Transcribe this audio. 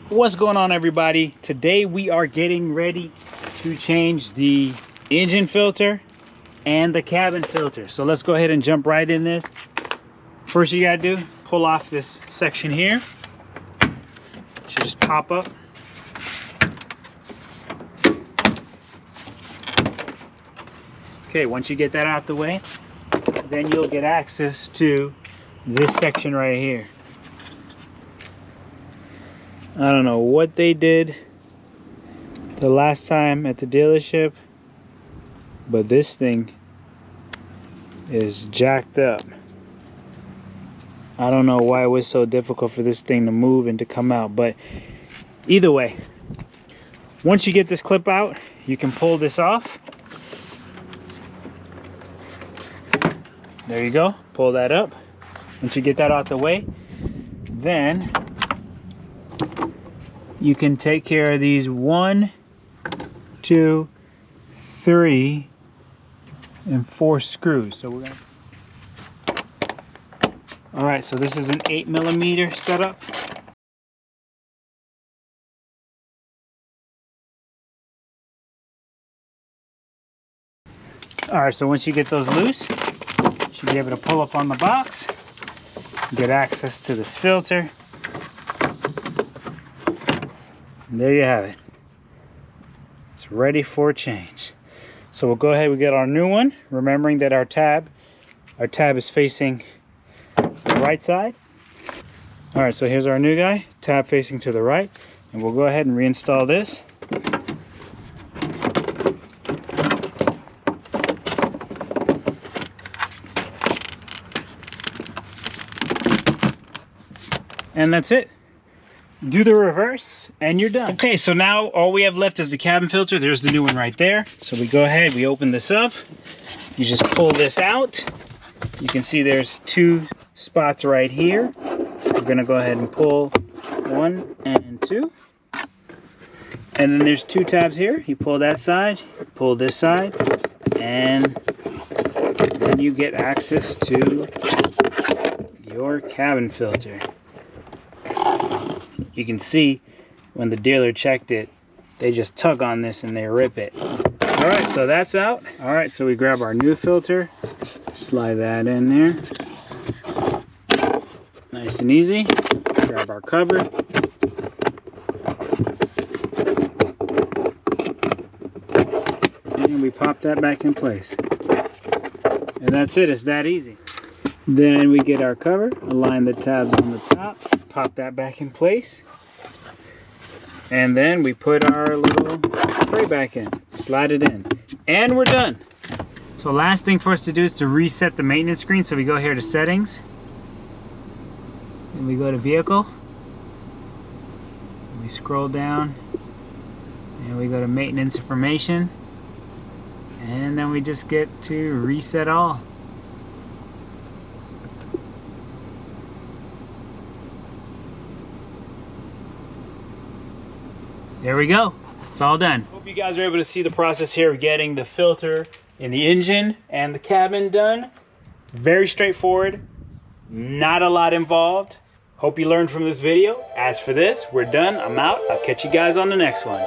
What's going on, everybody? Today we are getting ready to change the engine filter and the cabin filter. So let's go ahead and jump right in this. First you gotta do, pull off this section here. It should just pop up. Okay, once you get that out the way, then you'll get access to this section right here. I don't know what they did the last time at the dealership, but this thing is jacked up. I don't know why it was so difficult for this thing to move and to come out, but either way, once you get this clip out, you can pull this off. There you go, pull that up. Once you get that out the way, then you can take care of these 1, 2, 3, and 4 screws. So we're gonna. All right, so this is an 8mm setup. All right, so once you get those loose, you should be able to pull up on the box, get access to this filter. And there you have it. It's ready for a change. So we'll go ahead and get our new one, remembering that our tab is facing the right side. All right, so here's our new guy, tab facing to the right, and we'll go ahead and reinstall this. And that's it. Do the reverse and you're done. Okay, so now all we have left is the cabin filter. There's the new one right there. So we go ahead, we open this up. You just pull this out. You can see there's 2 spots right here. We're gonna go ahead and pull 1 and 2. And then there's 2 tabs here. You pull that side, pull this side, and then you get access to your cabin filter. You can see when the dealer checked it, they just tug on this and they rip it. All right, so that's out. All right, so we grab our new filter, slide that in there. Nice and easy. Grab our cover. And we pop that back in place. And that's it, it's that easy. Then we get our cover, align the tabs on the top, pop that back in place, and then we put our little tray back in, slide it in, and we're done. So last thing for us to do is to reset the maintenance screen. So we go here to settings, and we go to vehicle, and we scroll down, and we go to maintenance information, and then we just get to reset all. There we go, it's all done. Hope you guys are able to see the process here of getting the filter in the engine and the cabin done. Very straightforward, not a lot involved. Hope you learned from this video. As for this, we're done, I'm out. I'll catch you guys on the next one.